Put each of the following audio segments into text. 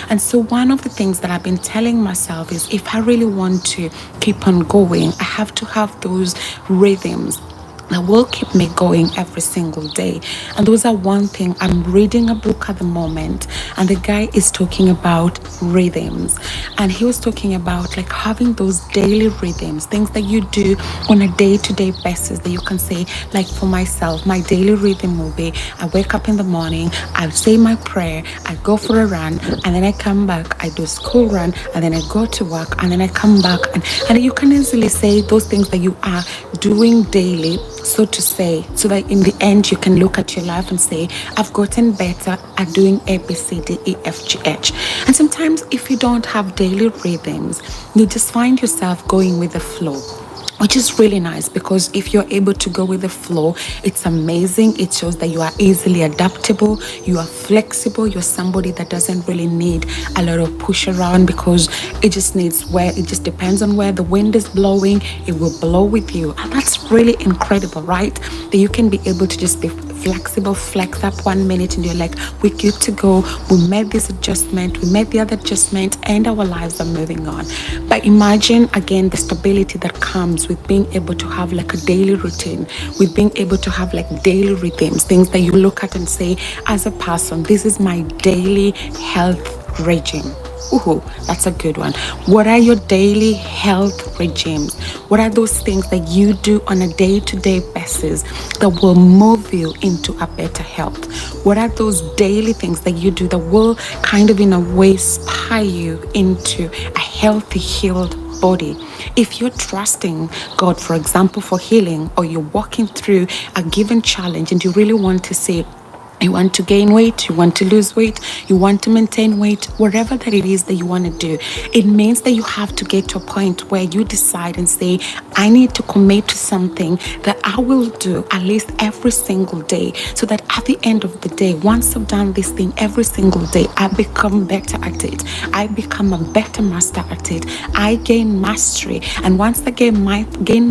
And so one of the things that I've been telling myself is if I really want to keep on going, I have to have those rhythms that will keep me going every single day. And those are one thing. I'm reading a book at the moment, and the guy is talking about rhythms. And he was talking about like having those daily rhythms, things that you do on a day-to-day basis that you can say, like for myself, my daily rhythm will be I wake up in the morning, I say my prayer, I go for a run, and then I come back, I do school run, and then I go to work, and then I come back. And you can easily say those things that you are doing daily, so to say, so that in the end you can look at your life and say, I've gotten better at doing A, B, C, D, E, F, G, H. And sometimes if you don't have daily rhythms, you just find yourself going with the flow, which is really nice, because if you're able to go with the flow, it's amazing. It shows that you are easily adaptable, you are flexible, you're somebody that doesn't really need a lot of push around, because it just depends on where the wind is blowing, it will blow with you. And that's really incredible, right? That you can be able to just be flexible, flex up 1 minute, and you're like, we're good to go. We made this adjustment, we made the other adjustment, and our lives are moving on. But imagine again the stability that comes with being able to have like a daily routine, with being able to have like daily rhythms, things that you look at and say, as a person, this is my daily health regime. Ooh, that's a good one. What are your daily health regimes? What are those things that you do on a day-to-day basis that will move you into a better health? What are those daily things that you do that will kind of in a way spy you into a healthy, healed body? If you're trusting God, for example, for healing, or you're walking through a given challenge and you really want to say, you want to gain weight, you want to lose weight, you want to maintain weight, whatever that it is that you want to do, it means that you have to get to a point where you decide and say, I need to commit to something that I will do at least every single day, so that at the end of the day, once I've done this thing every single day, I become better at it. I become a better master at it. I gain mastery. And once I gain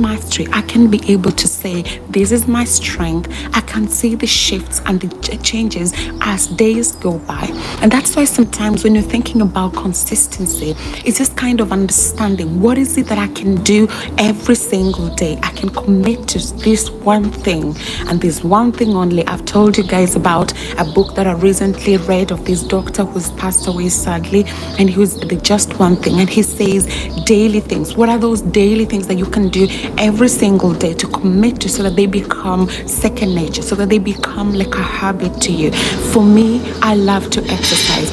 mastery, I can be able to say, this is my strength. I can see the shifts and the changes as days go by. And that's why sometimes when you're thinking about consistency, it's just kind of understanding, what is it that I can do every single day? I can commit to this one thing, and this one thing only. I've told you guys about a book that I recently read of this doctor who's passed away sadly, and he was the just one thing, and he says daily things. What are those daily things that you can do every single day to commit to, so that they become second nature, so that they become like a habit to you? For me, I love to exercise.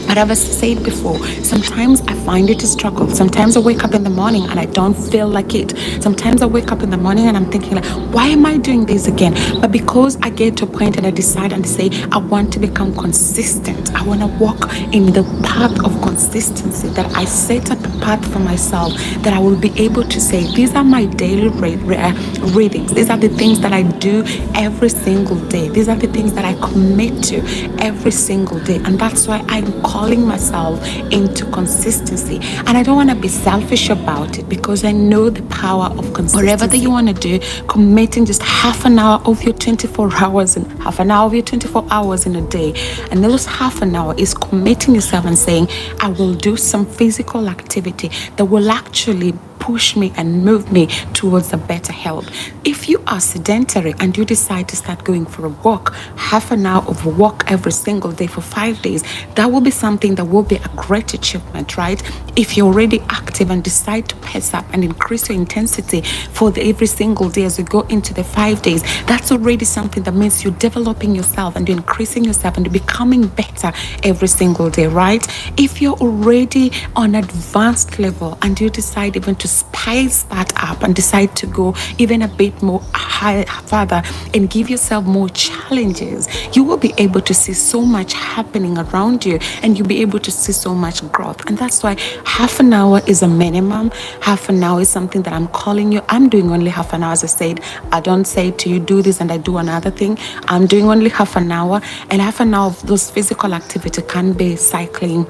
But I've said before, sometimes I find it a struggle. Sometimes I wake up in the morning and I don't feel like it. Sometimes I wake up in the morning and I'm thinking like, why am I doing this again? But because I get to a point and I decide and say, I want to become consistent. I want to walk in the path of consistency, that I set up a path for myself, that I will be able to say, these are my daily readings. These are the things that I do every single day. These are the things that I commit to every single day. And that's why I'm calling myself into consistency. And I don't want to be selfish about it, because I know the power of consistency. Whatever that you want to do, committing just half an hour of your 24 hours and half an hour of your 24 hours in a day. And those half an hour is committing yourself and saying, I will do some physical activity that will actually push me and move me towards a better health. If you are sedentary and you decide to start going for a walk, half an hour of a walk every single day for 5 days, that will be something that will be a great achievement, right? If you're already active and decide to pace up and increase your intensity for every single day as you go into the 5 days, that's already something that means you're developing yourself and you're increasing yourself and you're becoming better every single day, right? If you're already on advanced level and you decide even to spice that up and decide to go even a bit more further and give yourself more challenges, you will be able to see so much happening around you and you'll be able to see so much growth. And that's why half an hour is a minimum. Half an hour is something that I'm calling you. I'm doing only half an hour. As I said, I don't say to you, do this and I do another thing. I'm doing only half an hour, and half an hour of those physical activity can be cycling,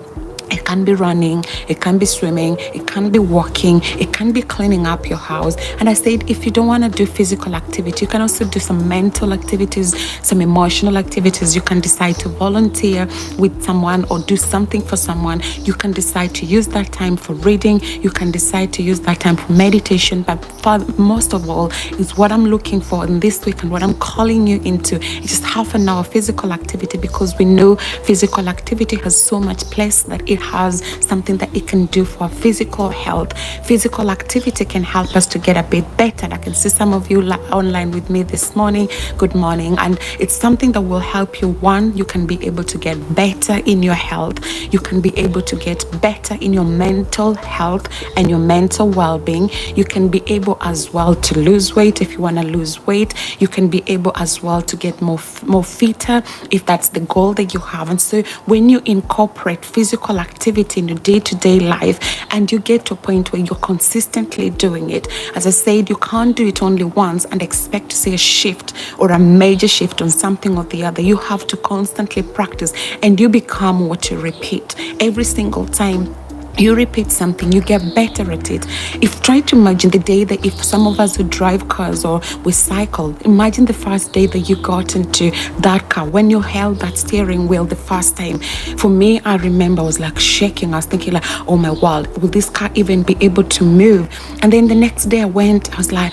It can be running, it can be swimming, it can be walking, it can be cleaning up your house. And I said, if you don't want to do physical activity, you can also do some mental activities, some emotional activities. You can decide to volunteer with someone or do something for someone. You can decide to use that time for reading. You can decide to use that time for meditation. But for most of all, is what I'm looking for in this week and what I'm calling you into is just half an hour physical activity, because we know physical activity has so much place that it has something that it can do for physical health. Physical activity can help us to get a bit better. I can see some of you online with me this morning. Good morning. And it's something that will help you. One, you can be able to get better in your health. You can be able to get better in your mental health and your mental well-being. You can be able as well to lose weight if you want to lose weight. You can be able as well to get more fitter if that's the goal that you have. And so when you incorporate physical activity in your day-to-day life and you get to a point where you're consistently doing it, as I said, you can't do it only once and expect to see a shift or a major shift on something or the other. You have to constantly practice, and you become what you repeat. Every single time you repeat something, you get better at it. If try to imagine the day that if some of us would drive cars or we cycle, imagine the first day that you got into that car, when you held that steering wheel the first time. For me, I remember I was like shaking. I was thinking like, oh my God, will this car even be able to move? And then the next day I went, I was like,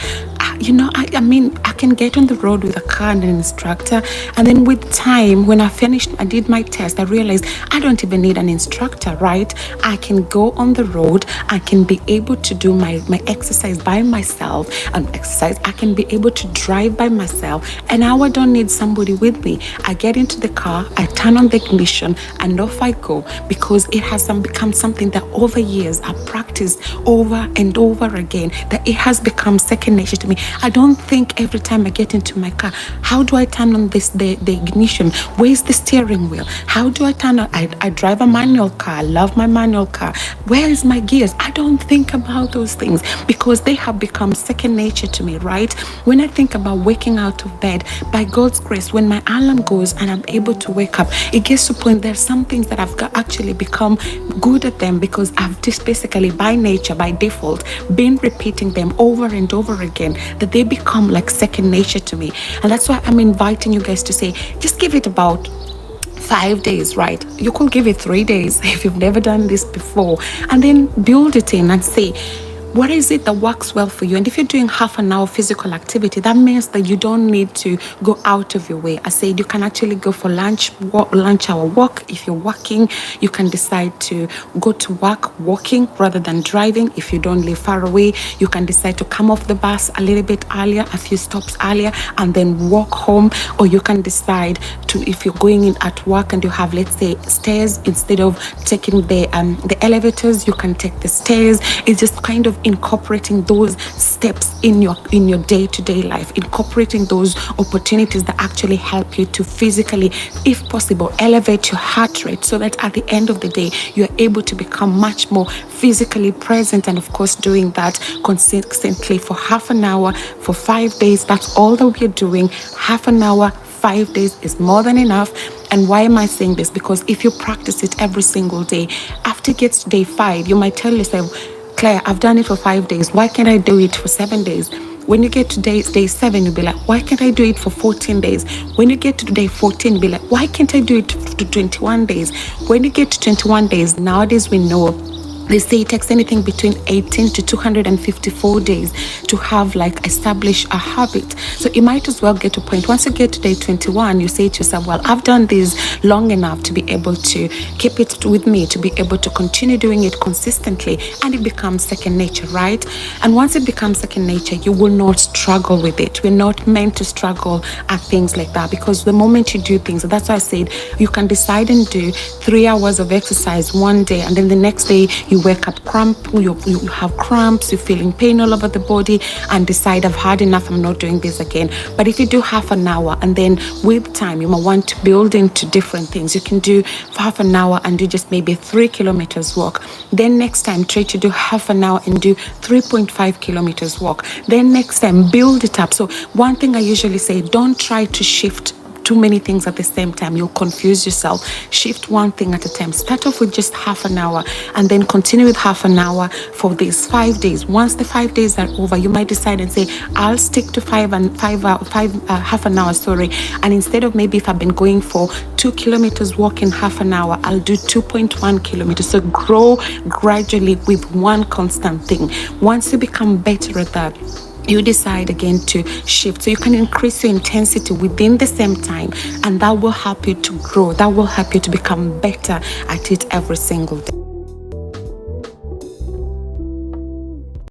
I mean, I can get on the road with a car and an instructor. And then with time, when I finished, I did my test, I realized I don't even need an instructor, right? I can go on the road. I can be able to do my exercise by myself. I can be able to drive by myself. And now I don't need somebody with me. I get into the car, I turn on the ignition, and off I go, because it has become something that over years I've practiced over and over again, that it has become second nature to me. I don't think every time I get into my car, how do I turn on the ignition? Where's the steering wheel? How do I turn on? I drive a manual car. I love my manual car. Where is my gears? I don't think about those things because they have become second nature to me, right? When I think about waking out of bed, by God's grace, when my alarm goes and I'm able to wake up, it gets to a point there's some things that I've actually become good at them, because I've just basically by nature, by default, been repeating them over and over again, that they become like second nature to me. And that's why I'm inviting you guys to say, just give it about 5 days, right? You could give it 3 days if you've never done this before, and then build it in and say, what is it that works well for you? And if you're doing half an hour physical activity, that means that you don't need to go out of your way. I said you can actually go for lunch hour walk. If you're working, you can decide to go to work walking rather than driving. If you don't live far away, you can decide to come off the bus a little bit earlier, a few stops earlier, and then walk home. Or you can decide to, if you're going in at work and you have, let's say, stairs, instead of taking the elevators, you can take the stairs. It's just kind of incorporating those steps in your day-to-day life, incorporating those opportunities that actually help you to physically, if possible, elevate your heart rate, so that at the end of the day you're able to become much more physically present. And of course, doing that consistently for half an hour for 5 days. That's all that we're doing. Half an hour, 5 days is more than enough. And why am I saying this? Because if you practice it every single day, after it gets to day 5, you might tell yourself, Claire, I've done it for 5 days. Why can't I do it for 7 days? When you get to day 7, you'll be like, why can't I do it for 14 days? When you get to day 14, you'll be like, why can't I do it to 21 days? When you get to 21 days, nowadays we know they say it takes anything between 18 to 254 days to have establish a habit. So you might as well get to a point. Once you get to day 21, you say to yourself, well, I've done this long enough to be able to keep it with me, to be able to continue doing it consistently, and it becomes second nature, right? And once it becomes second nature, you will not struggle with it. We're not meant to struggle at things like that, because the moment you do things, that's why I said you can decide and do 3 hours of exercise one day, and then the next day you wake up you have cramps, you're feeling pain all over the body, and decide I've had enough, I'm not doing this again. But if you do half an hour, and then with time you might want to build into different things, you can do for half an hour and do just maybe 3 kilometers walk. Then next time try to do half an hour and do 3.5 kilometers walk. Then next time build it up. So one thing I usually say, don't try to shift too many things at the same time, you'll confuse yourself. Shift one thing at a time. Start off with just half an hour and then continue with half an hour for these 5 days. Once the 5 days are over, you might decide and say, I'll stick to half an hour, and instead of, maybe if I've been going for 2 kilometers walking half an hour, I'll do 2.1 kilometers. So grow gradually with one constant thing. Once you become better at that, you decide again to shift, so you can increase your intensity within the same time, and that will help you to grow. That will help you to become better at it every single day.